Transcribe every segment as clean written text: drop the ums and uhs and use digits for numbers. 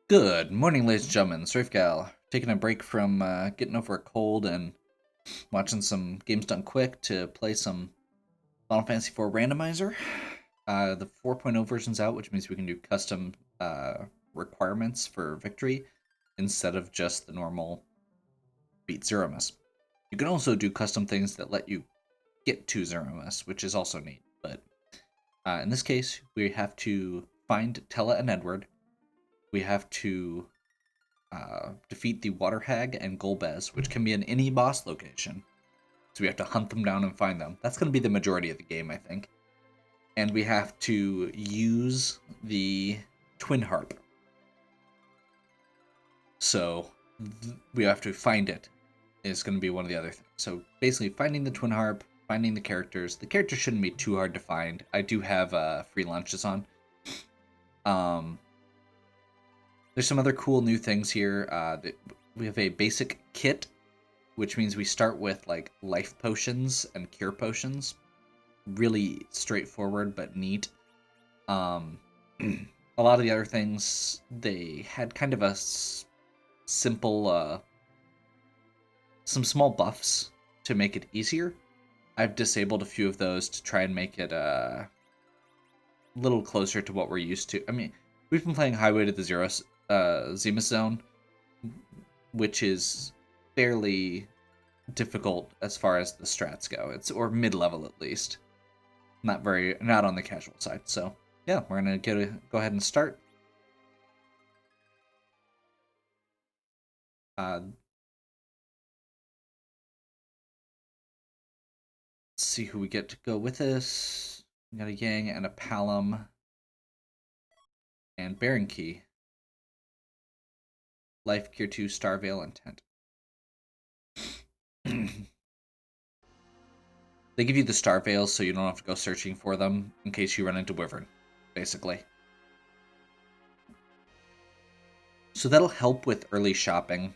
Good morning, ladies and gentlemen. Gal taking a break from getting over a cold and watching some games done quick to play some Final Fantasy IV Randomizer. The 4.0 version's out, which means we can do custom requirements for victory instead of just the normal beat zero miss. You can also do custom things that let you get to zero miss, which is also neat. But in this case, we have to find Tellah and Edward. We have to defeat the WaterHag and Golbez, which can be in any boss location. So we have to hunt them down and find them. That's going to be the majority of the game, I think. And we have to use the TwinHarp. So we have to find it is going to be one of the other things. So basically finding the TwinHarp, finding the characters. The characters shouldn't be too hard to find. I do have free lunches on. There's some other cool new things here. We have a basic kit, which means we start with like life potions and cure potions. Really straightforward but neat. A lot of the other things, they had kind of a simple, some small buffs to make it easier. I've disabled a few of those to try and make it a little closer to what we're used to. I mean, we've been playing Highway to the Zenith Zone, which is fairly difficult as far as the strats go. It's or mid-level at least. Not on the casual side. So yeah, we're gonna go ahead and start. Let's see who we get to go with this. We got a Yang and a Palom and Baron Key. Life, Cure 2, Star Veil, and Tent. They give you the Star Veils so you don't have to go searching for them in case you run into Wyvern, basically. So that'll help with early shopping.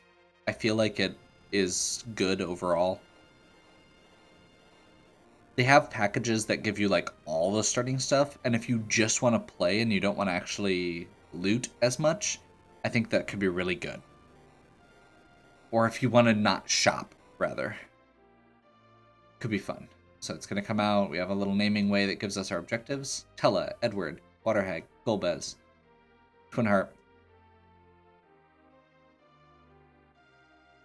I feel like it is good overall. They have packages that give you like all the starting stuff, and if you just want to play and you don't want to actually loot as much, I think that could be really good. Or if you want to not shop, rather. Could be fun. So it's going to come out. We have a little naming way that gives us our objectives. Tellah, Edward, WaterHag, Golbez, TwinHarp.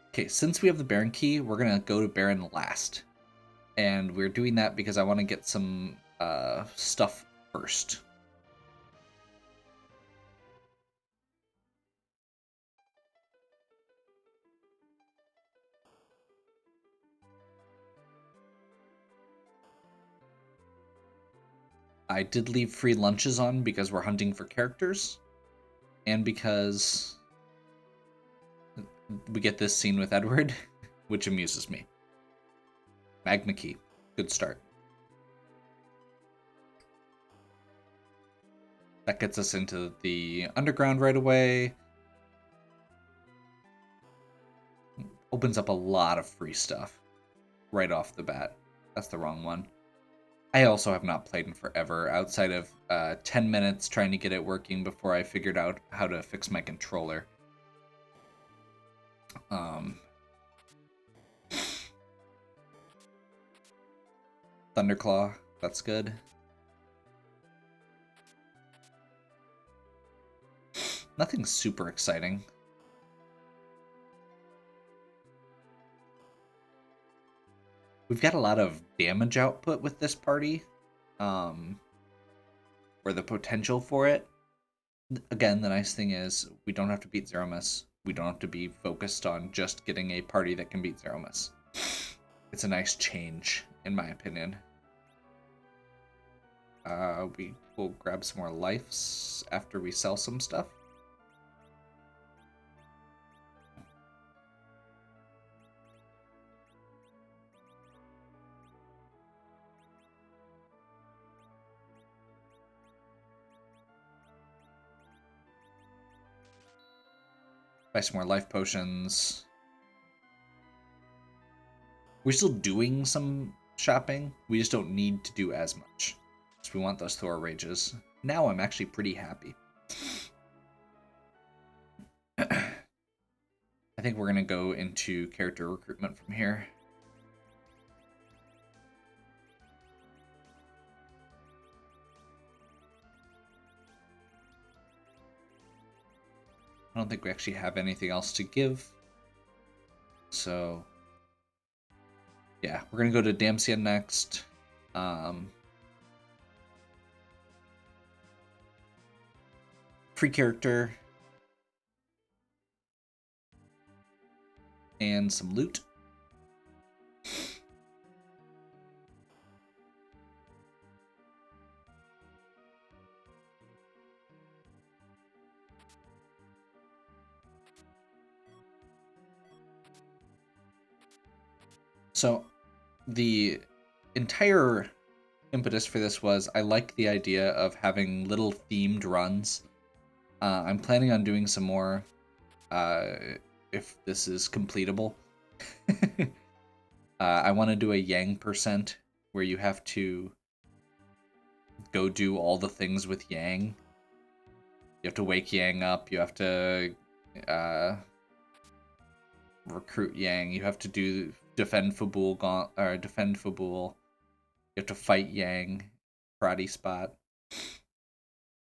Okay, since we have the Baron key, we're going to go to Baron last. And we're doing that because I want to get some stuff first. I did leave free lunches on because we're hunting for characters. And because we get this scene with Edward, which amuses me. Magma Key. Good start. That gets us into the underground right away. Opens up a lot of free stuff right off the bat. That's the wrong one. I also have not played in forever, outside of 10 minutes trying to get it working before I figured out how to fix my controller. Thunderclaw, that's good. Nothing super exciting. We've got a lot of damage output with this party, or the potential for it. Again, the nice thing is we don't have to beat Zero Miss. We don't have to be focused on just getting a party that can beat Zero Miss. It's a nice change, in my opinion. We will grab some more lives after we sell some stuff. Buy some more life potions. We're still doing some shopping. We just don't need to do as much. So we want those Thor rages. Now I'm actually pretty happy. think we're going to go into character recruitment from here. I don't think we actually have anything else to give. So, yeah, we're going to go to Damsian next. Free character. And some loot. So, the entire impetus for this was I like the idea of having little themed runs. I'm planning on doing some more if this is completable. I want to do a Yang percent where you have to go do all the things with Yang. You have to wake Yang up. You have to recruit Yang. You have to defend Fabul, defend Fabul. You have to fight Yang, karate spot.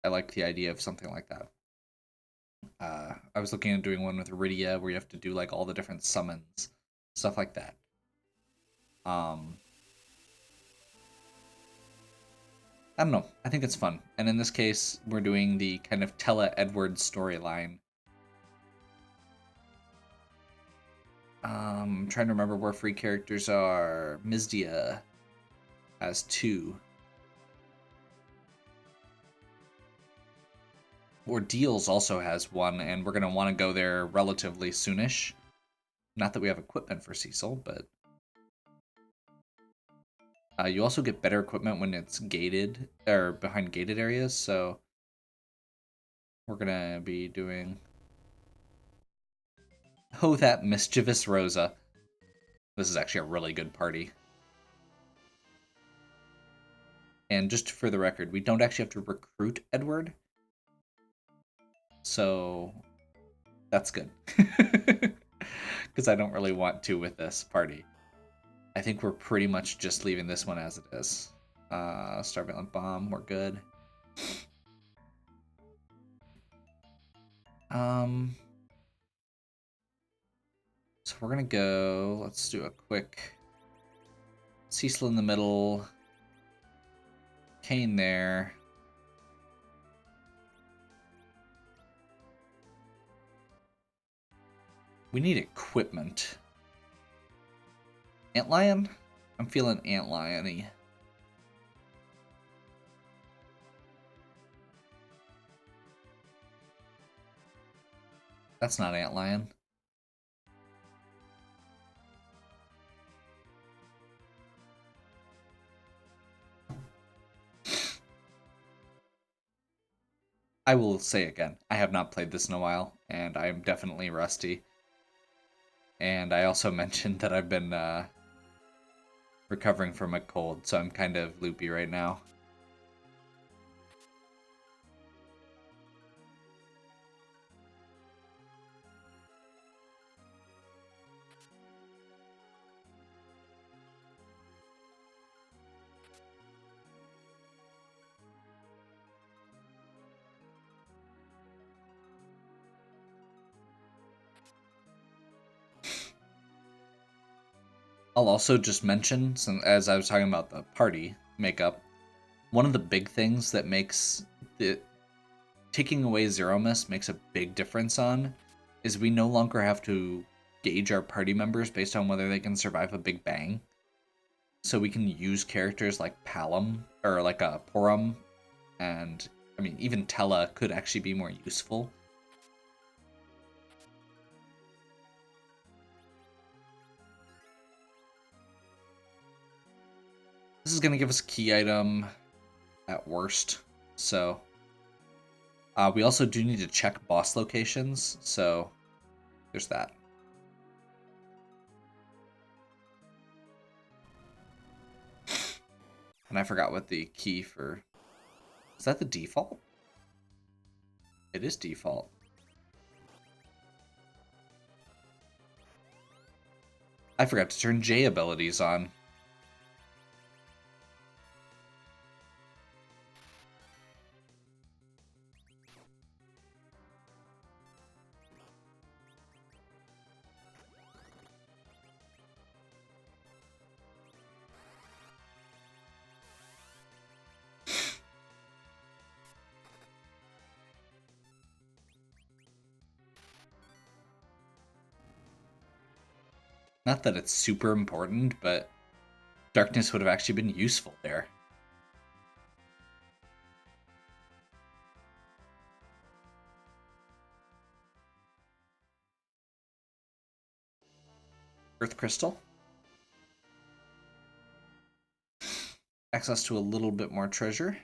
I like the idea of something like that. I was looking at doing one with Iridia where you have to do like all the different summons, stuff like that. I don't know. I think it's fun. And in this case, we're doing the kind of Tellah Edward storyline. I'm trying to remember where free characters are. Mizdia has 2. Ordeals also has 1, and we're going to want to go there relatively soonish. Not that we have equipment for Cecil, but... you also get better equipment when it's gated, or behind gated areas, so... We're going to be doing... Oh, that mischievous Rosa. This is actually a really good party. And just for the record, we don't actually have to recruit Edward. So that's good. Because I don't really want to with this party. I think we're pretty much just leaving this one as it is. Starvalent Bomb, we're good. So we're gonna go, let's do a quick Cecil in the middle, Kane there. We need equipment. Antlion? I'm feeling Antlion-y. That's not Antlion. I will say again, I have not played this in a while, and I am definitely rusty. And I also mentioned that I've been recovering from a cold, so I'm kind of loopy right now. I'll also just mention, as I was talking about the party makeup, one of the big things that makes taking away Zero Miss makes a big difference on is we no longer have to gauge our party members based on whether they can survive a big bang. So we can use characters like Palom, or like a Porum, and I mean, even Tellah could actually be more useful. This is going to give us a key item at worst, so we also do need to check boss locations, so there's that. And I forgot what the key for... Is that the default? It is default. I forgot to turn J abilities on. Not that it's super important, but darkness would have actually been useful there. Earth Crystal. Access to a little bit more treasure.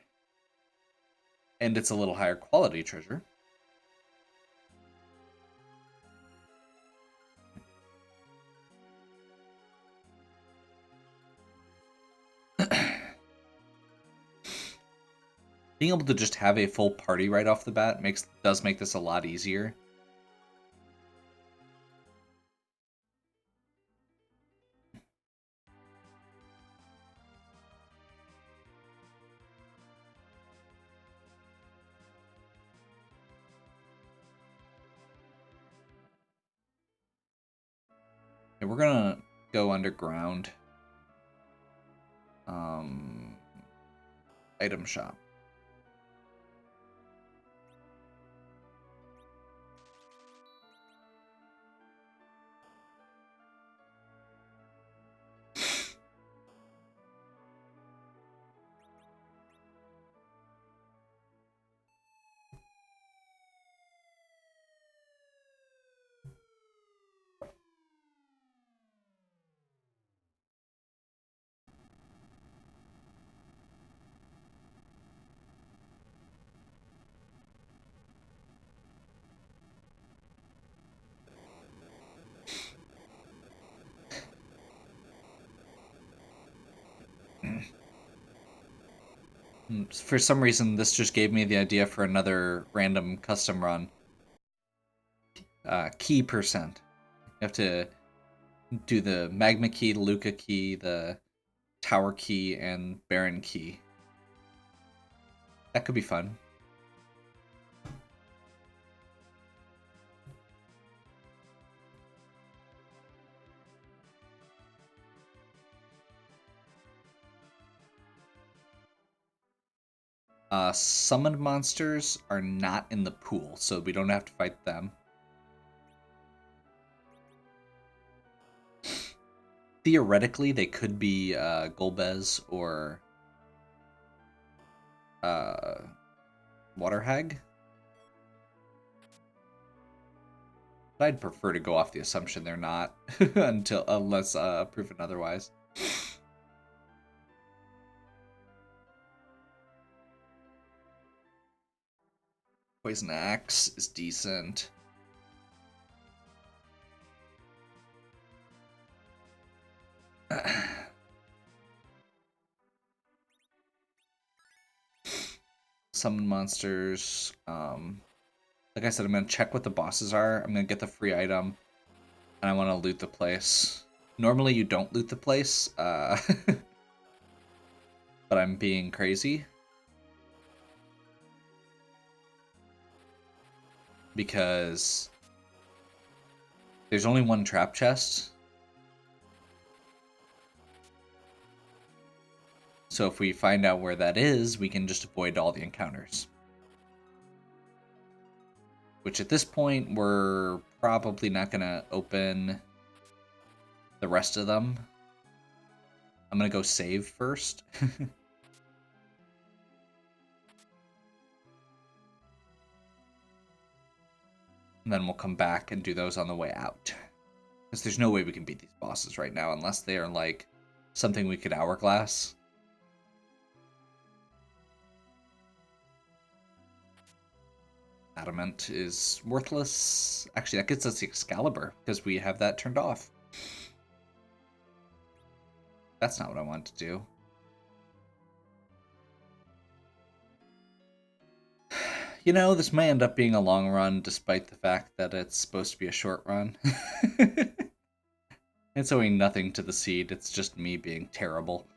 And it's a little higher quality treasure. Being able to just have a full party right off the bat does make this a lot easier. Okay, we're gonna go underground. Item shop. For some reason, this just gave me the idea for another random custom run. Key percent. You have to do the Magma key, Luca key, the Tower key, and Baron key. That could be fun. Summoned monsters are not in the pool, so we don't have to fight them. Theoretically, they could be Golbez or WaterHag. But I'd prefer to go off the assumption they're not unless proven otherwise. Poison Axe is decent. Summon monsters. Like I said, I'm going to check what the bosses are. I'm going to get the free item. And I want to loot the place. Normally you don't loot the place. But I'm being crazy. Because there's only one trap chest. So if we find out where that is, we can just avoid all the encounters. Which at this point, we're probably not going to open the rest of them. I'm going to go save first. And then we'll come back and do those on the way out. Because there's no way we can beat these bosses right now unless they are like something we could hourglass. Adamant is worthless. Actually, that gets us the Excalibur because we have that turned off. That's not what I want to do. You know, this may end up being a long run despite the fact that it's supposed to be a short run. It's owing nothing to the seed, it's just me being terrible.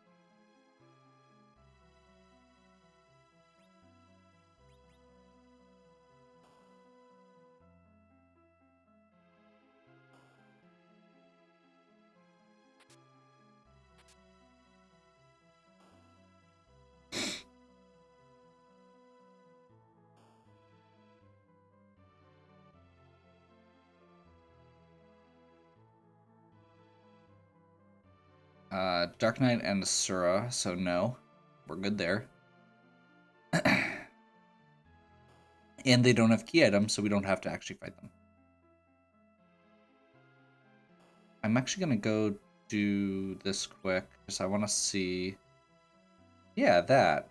Dark Knight and Asura, so no. We're good there. And they don't have key items, so we don't have to actually fight them. I'm actually going to go do this quick, because I want to see... Yeah, that.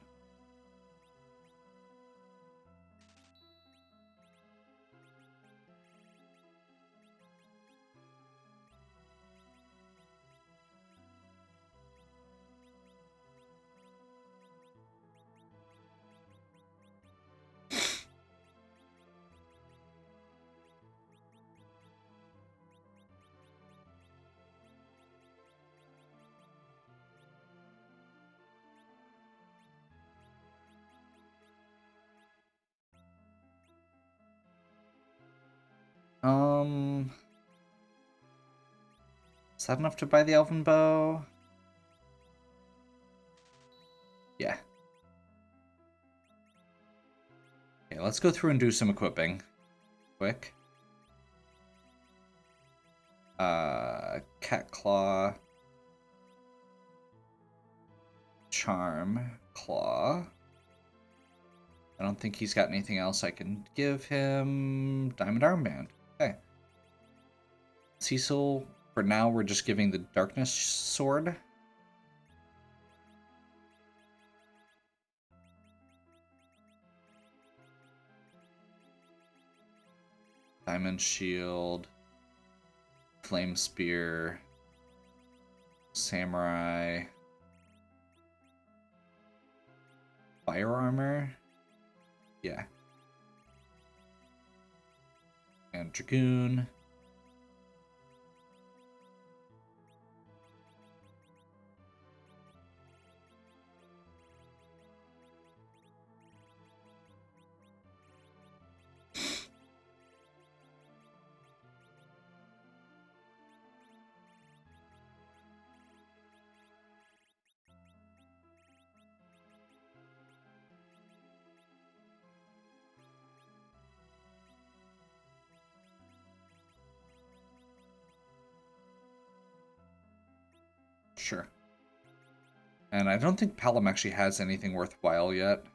Is that enough to buy the Elven Bow? Yeah. Okay, let's go through and do some equipping. Quick. Cat Claw. Charm. Claw. I don't think he's got anything else I can give him. Diamond Armband. Okay. Cecil, for now, we're just giving the Darkness Sword. Diamond Shield. Flame Spear. Samurai. Fire Armor. Yeah. And Dragoon. Sure. And I don't think Pelham actually has anything worthwhile yet.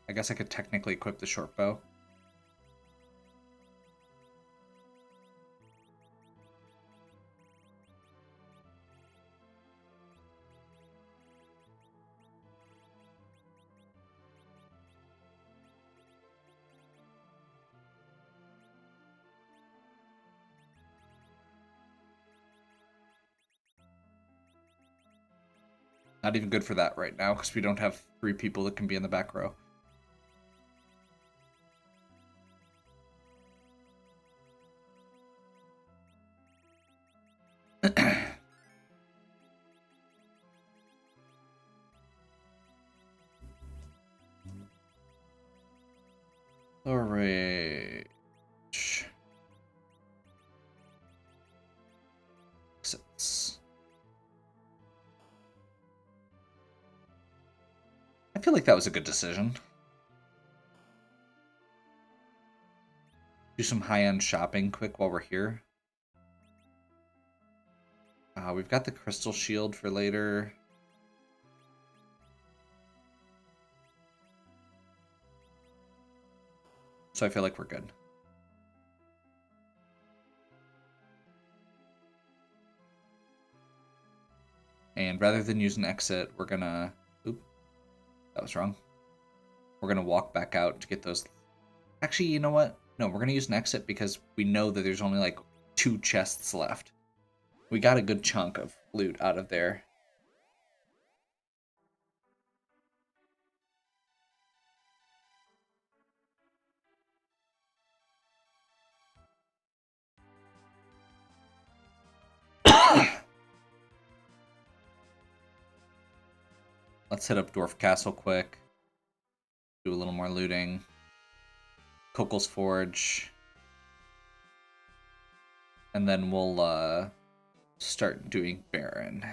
I guess I could technically equip the short bow. Not even good for that right now, because we don't have 3 people that can be in the back row. Alright. I feel like that was a good decision. Do some high-end shopping quick while we're here. We've got the crystal shield for later. So I feel like we're good. And rather than use an exit, we're gonna... Oop, that was wrong. We're gonna walk back out to get those... Actually, you know what? No, we're gonna use an exit because we know that there's only like 2 chests left. We got a good chunk of loot out of there. Let's hit up Dwarf Castle quick. Do a little more looting. Kokel's Forge. And then we'll start doing Baron.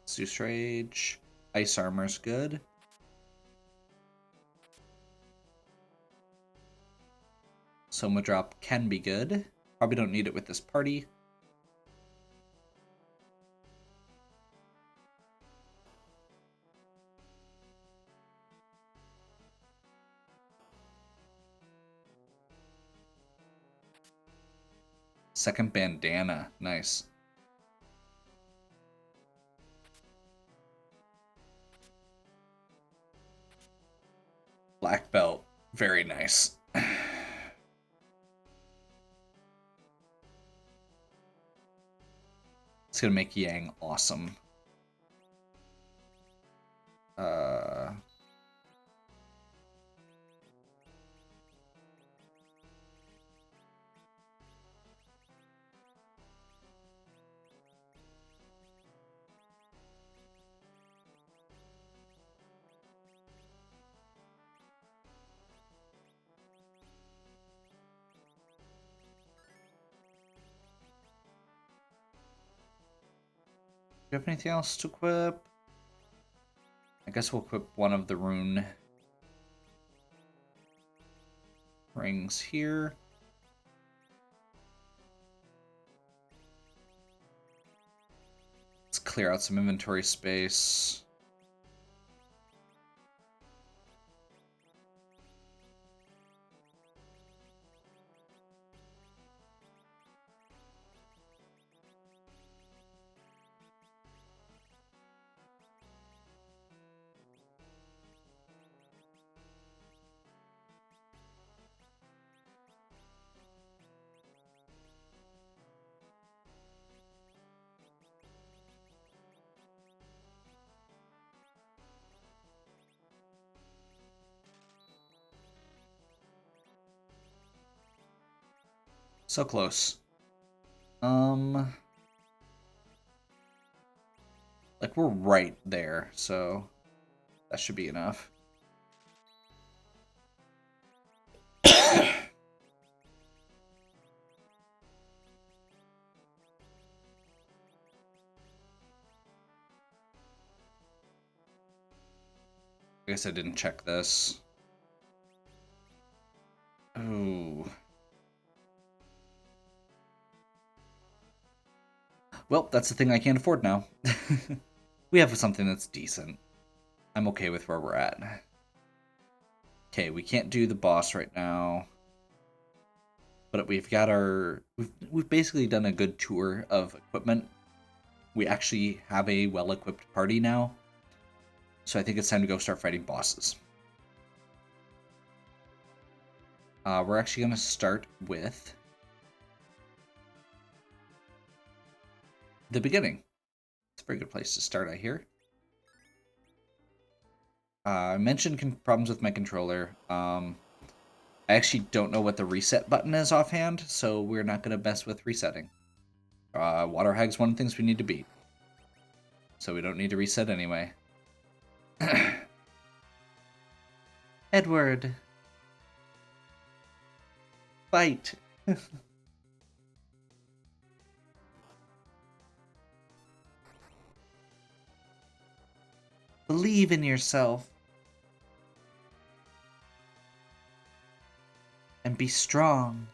Zeus Rage. Ice Armor's good. Soma Drop can be good. Probably don't need it with this party. Second bandana. Nice. Black belt. Very nice. It's gonna make Yang awesome. Do you have anything else to equip? I guess we'll equip one of the rune rings here. Let's clear out some inventory space. So close. Like we're right there, so that should be enough. I guess I didn't check this. Ooh. Well, that's the thing I can't afford now. We have something that's decent. I'm okay with where we're at. Okay, we can't do the boss right now. But we've got our... We've basically done a good tour of equipment. We actually have a well-equipped party now. So I think it's time to go start fighting bosses. We're actually going to start with the beginning. It's a very good place to start, I hear. I mentioned problems with my controller. I actually don't know what the reset button is offhand, so we're not going to mess with resetting. WaterHag's one of the things we need to beat. So we don't need to reset anyway. Edward. Fight. Believe in yourself. And be strong.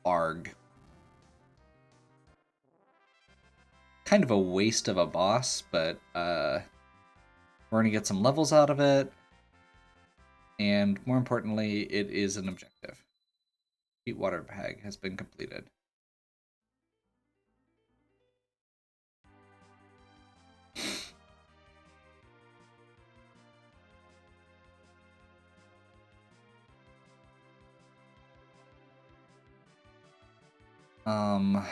Arg. Kind of a waste of a boss, but we're going to get some levels out of it. And more importantly, it is an objective. Beat WaterHag has been completed. Octomom.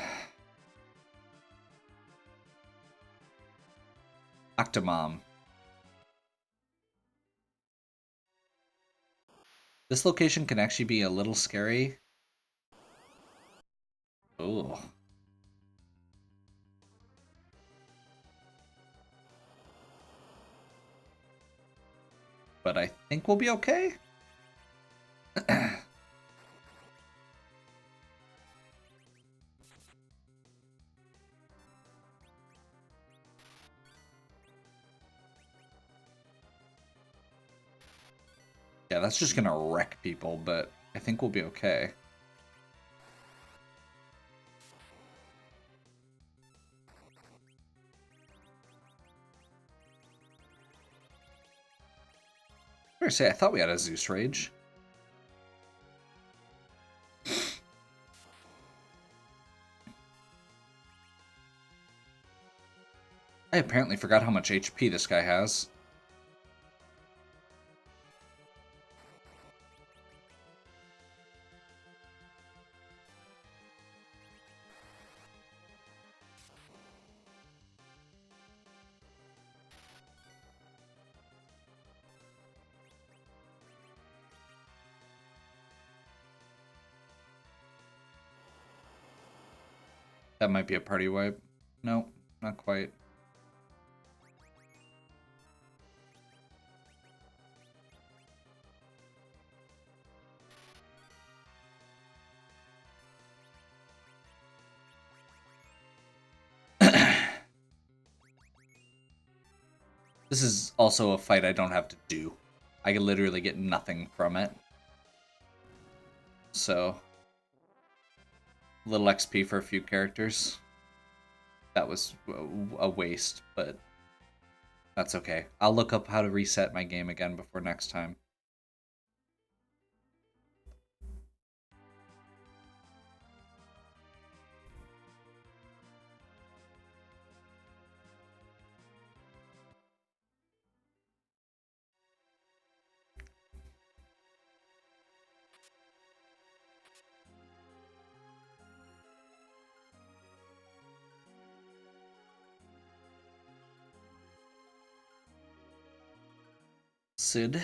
This location can actually be a little scary. Ooh. But I think we'll be okay. Yeah, that's just gonna wreck people, but I think we'll be okay. I was gonna say, I thought we had a Zeus Rage. I apparently forgot how much HP this guy has. That might be a party wipe. No, not quite. This is also a fight I don't have to do. I can literally get nothing from it. So, a little XP for a few characters. That was a waste, but that's okay. I'll look up how to reset my game again before next time. Sid.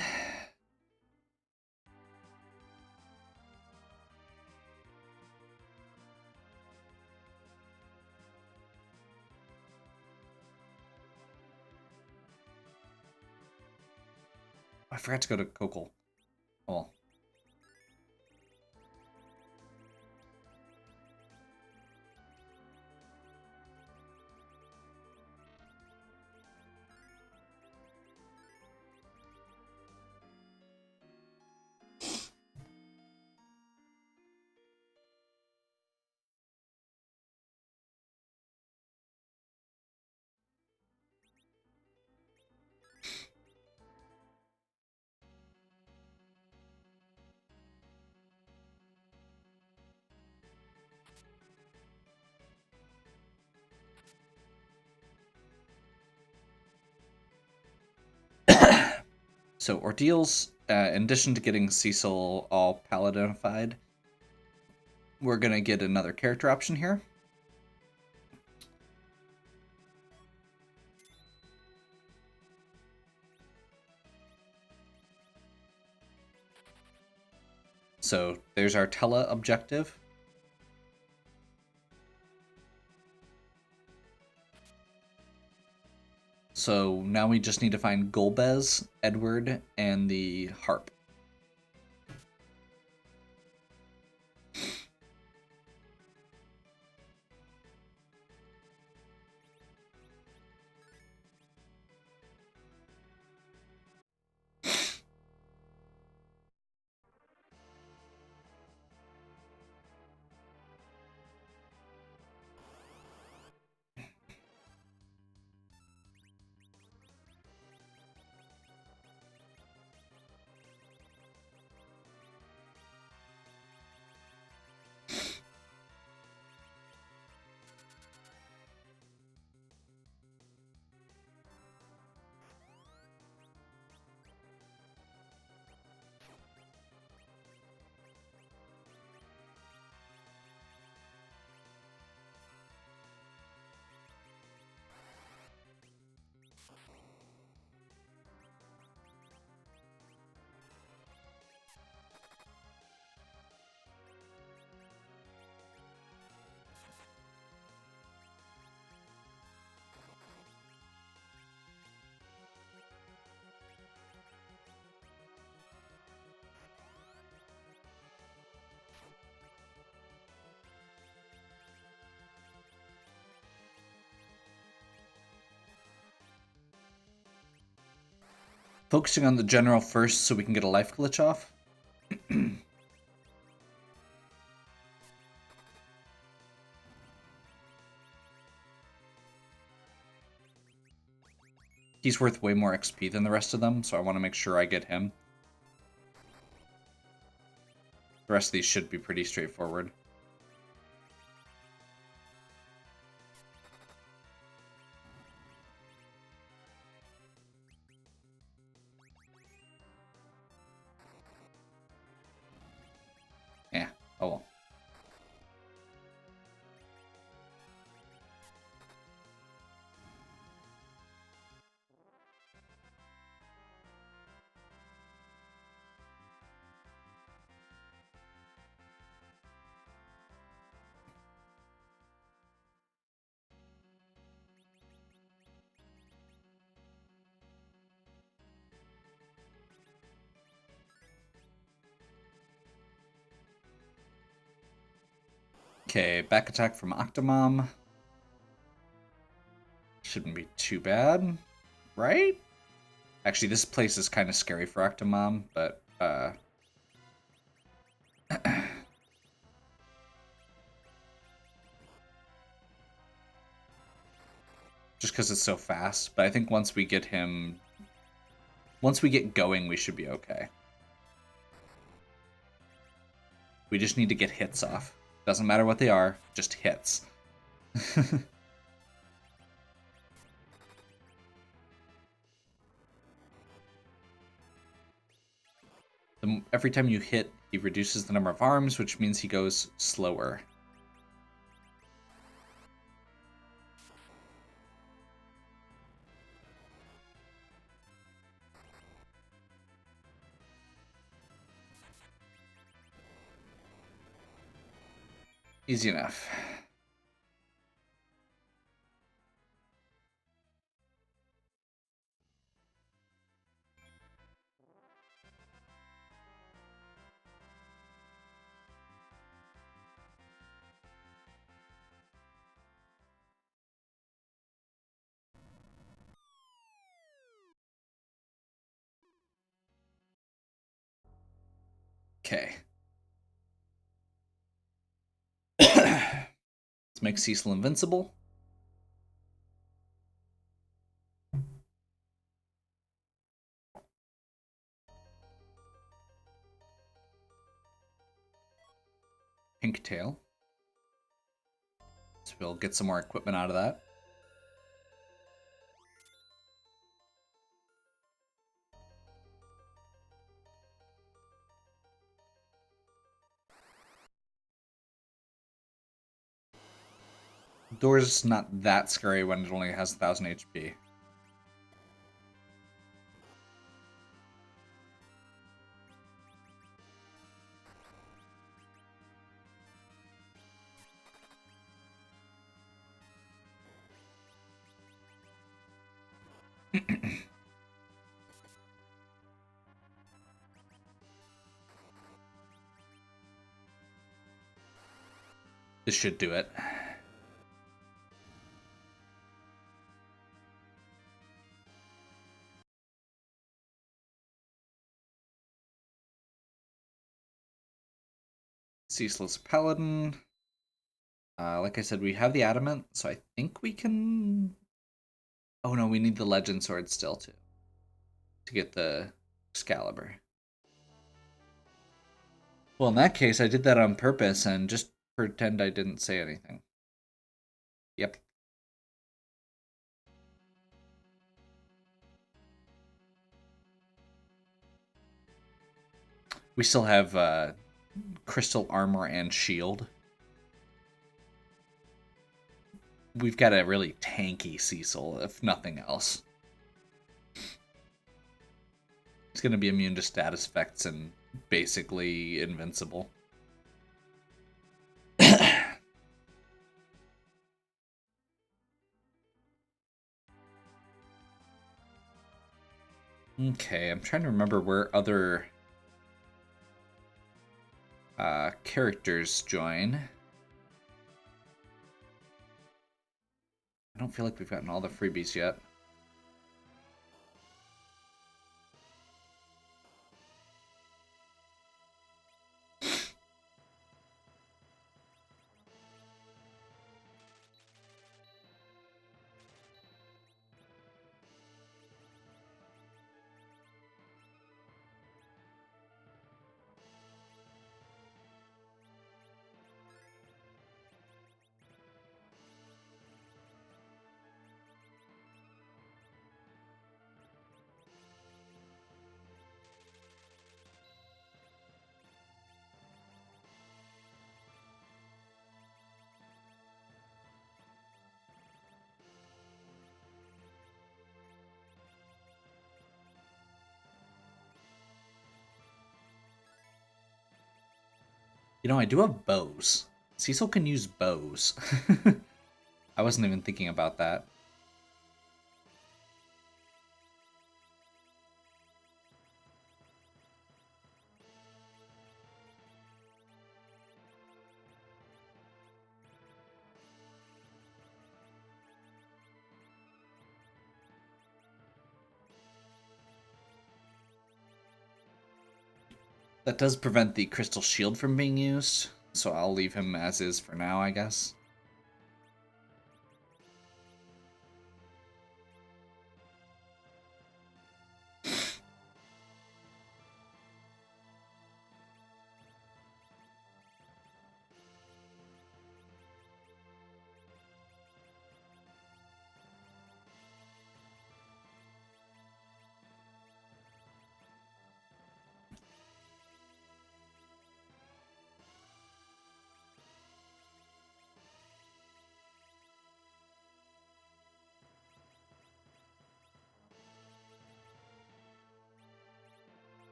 I forgot to go to Kokol. Oh. So, Ordeals, in addition to getting Cecil all paladinified, we're going to get another character option here. So, there's our Tellah objective. So now we just need to find Golbez, Edward, and the harp. Focusing on the general first so we can get a life glitch off. He's worth way more XP than the rest of them, so I want to make sure I get him. The rest of these should be pretty straightforward. Yeah, oh well. Okay, back attack from Octomom. Shouldn't be too bad, right? Actually, this place is kind of scary for Octomom, but, just because it's so fast. But I think once we get him... Once we get going, we should be okay. We just need to get hits off. Doesn't matter what they are, just hits. Every time you hit, he reduces the number of arms, which means he goes slower. Easy enough. Okay. Let's make Cecil invincible. Pink tail. So we'll get some more equipment out of that. Door's not that scary when it only has 1000 HP. This should do it. Ceaseless Paladin. Like I said, we have the Adamant, so I think we can... Oh no, we need the Legend Sword still, too. To get the Excalibur. Well, in that case, I did that on purpose and just pretend I didn't say anything. Yep. We still have crystal armor and shield. We've got a really tanky Cecil, if nothing else. He's going to be immune to status effects and basically invincible. Okay, I'm trying to remember where other characters join. I don't feel like we've gotten all the freebies yet. You know, I do have bows. Cecil can use bows. I wasn't even thinking about that. That does prevent the crystal shield from being used, so I'll leave him as is for now, I guess.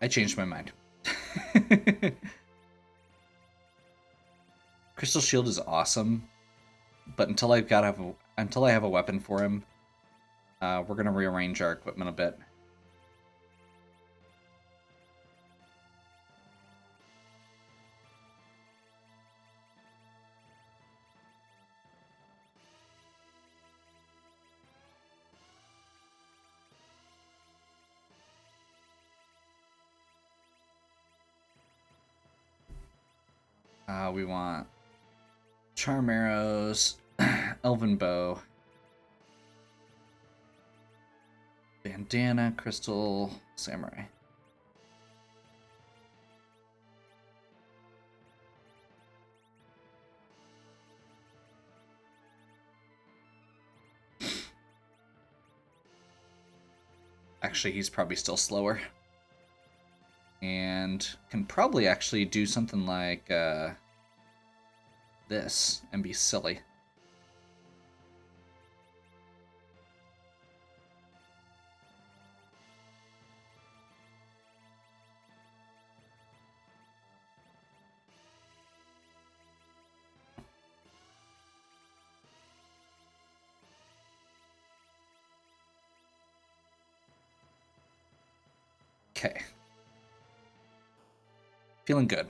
I changed my mind. Crystal Shield is awesome, but until I have a weapon for him, we're gonna rearrange our equipment a bit. We want charm arrows, elven bow, bandana, crystal, samurai. Actually, he's probably still slower. And can probably actually do something like this and be silly. Okay. Feeling good.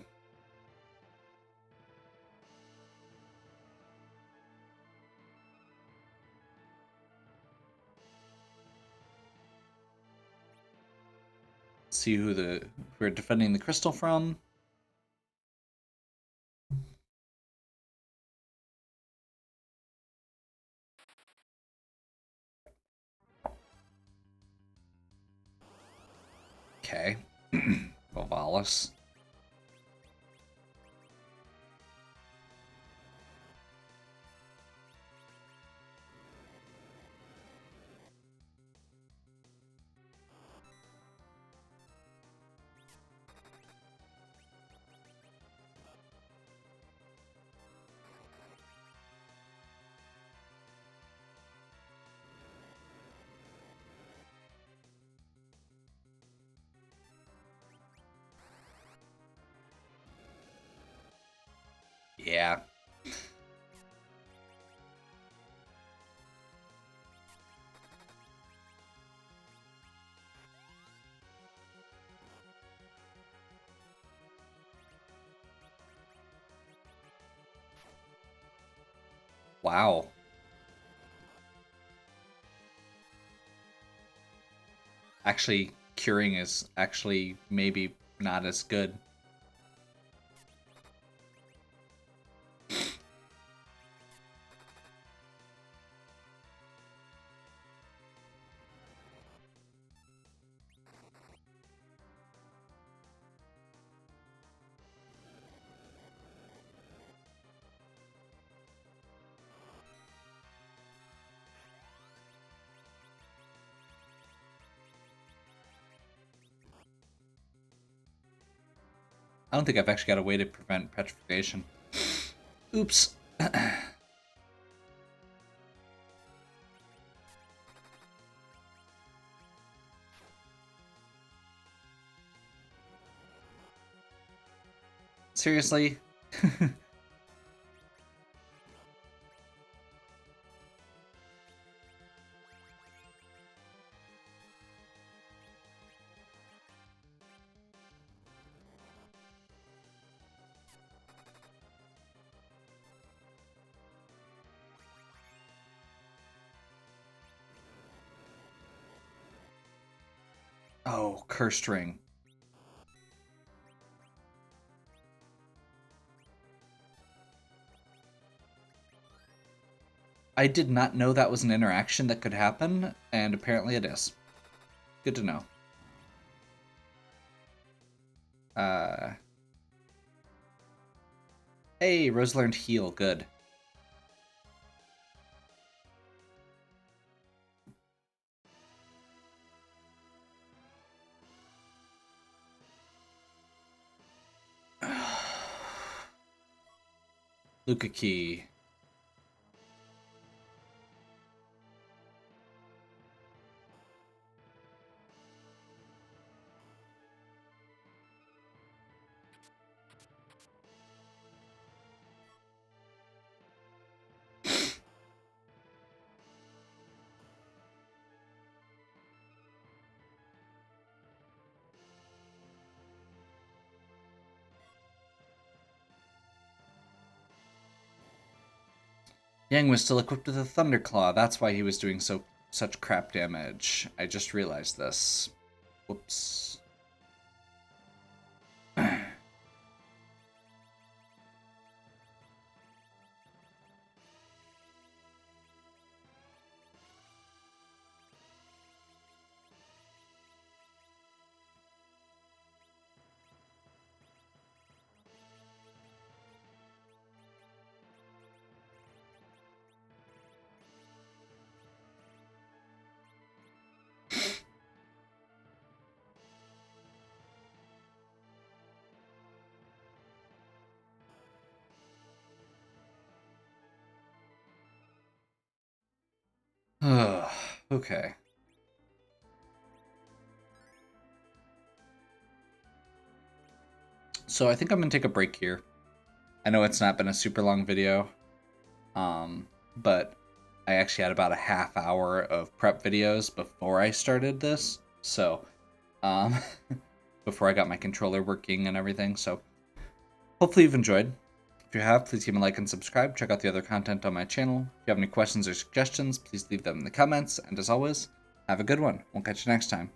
See who we're defending the crystal from. Okay. Vovalis. Yeah. Wow. Actually, curing is actually maybe not as good. I don't think I've actually got a way to prevent petrification. Oops. Seriously? Oh, cursed ring. I did not know that was an interaction that could happen, and apparently it is. Good to know. Hey, Rose learned heal. Good. Luca Key. Yang was still equipped with a Thunderclaw. That's why he was doing such crap damage. I just realized this. Whoops. Okay. So I think I'm gonna take a break here. I know it's not been a super long video, but I actually had about a half hour of prep videos before I started this. So, before I got my controller working and everything. So, hopefully you've enjoyed. If you have, please give me a like and subscribe. Check out the other content on my channel. If you have any questions or suggestions, please leave them in the comments. And as always, have a good one. We'll catch you next time.